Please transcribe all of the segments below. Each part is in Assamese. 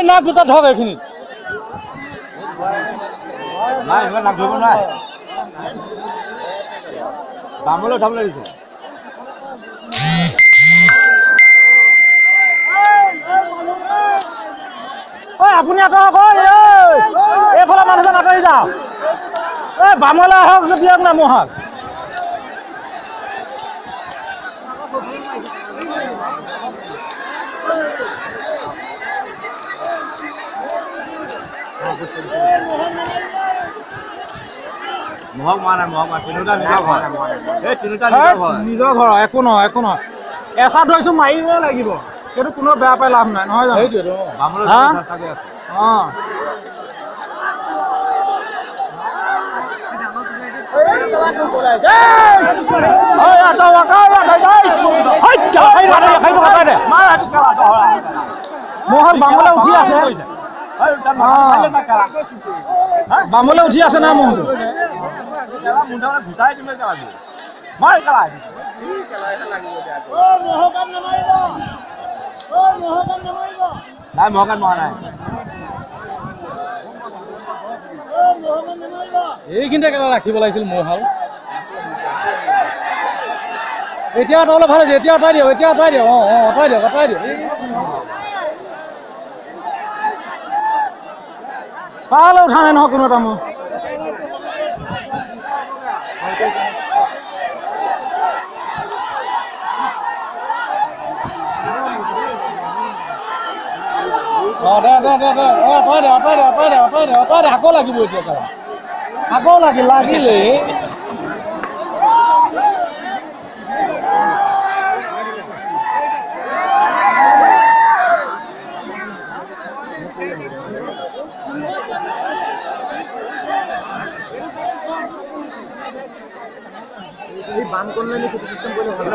নাক দুটা ধক এইখিনি নাই ইমান নাক ধৰিব নোৱাৰে বামলৈ উঠাবলৈ দিছে আপুনি আঁতৰক এইফালে মানুহজন আঁতৰি যাওক বামলৈ আহক দিয়ক না মহাক মহক মৰা নাই তিনিটা নিজৰ ঘৰ এই তিনিটা নিজৰ ঘৰ একো নহয় এচা ধৰিছো মাৰিব লাগিব কিন্তু কোনো বেয়া পাই লাভ নাই নহয় জানো চেষ্টা কৰি মহল বামলৈ উঠি আছে বামলৈ উঠি আছে না মহল ঘুচাই দিলে মাৰ কালাই নাই মহকাত মৰা নাই এইখিনিতে কেলা ৰাখিব লাগিছিল মহাল এতিয়া আঁতৰালে ভাল হৈছে এতিয়া আঁতৰাই দিয়ক আঁতৰাই দিয়ক পালে উঠা নাই নহয় কোনো এটা মোৰ আকৌ লাগিব এতিয়া আকৌ লাগিলে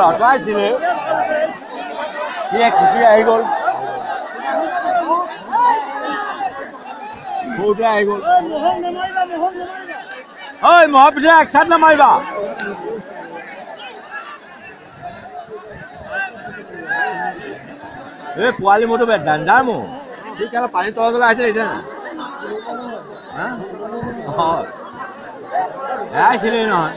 আঁতৰাইছিলে খুচি আহি গ'ল সৰুতে আহি গ'ল ঐ মহৰ পিছে এক চাইড নামাৰিবা এই পোৱালি মোৰতো ডান্ডাৰ মোৰ ঠিক আছে পানী তললৈ আহিছে এতিয়া আহিছিলেই নহয়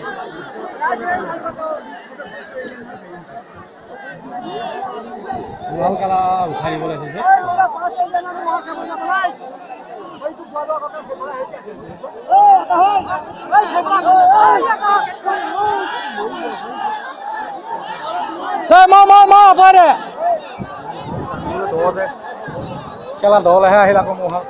উঠাই দিব লাগিছে খেলা দলেহে আহিল আকৌ মহা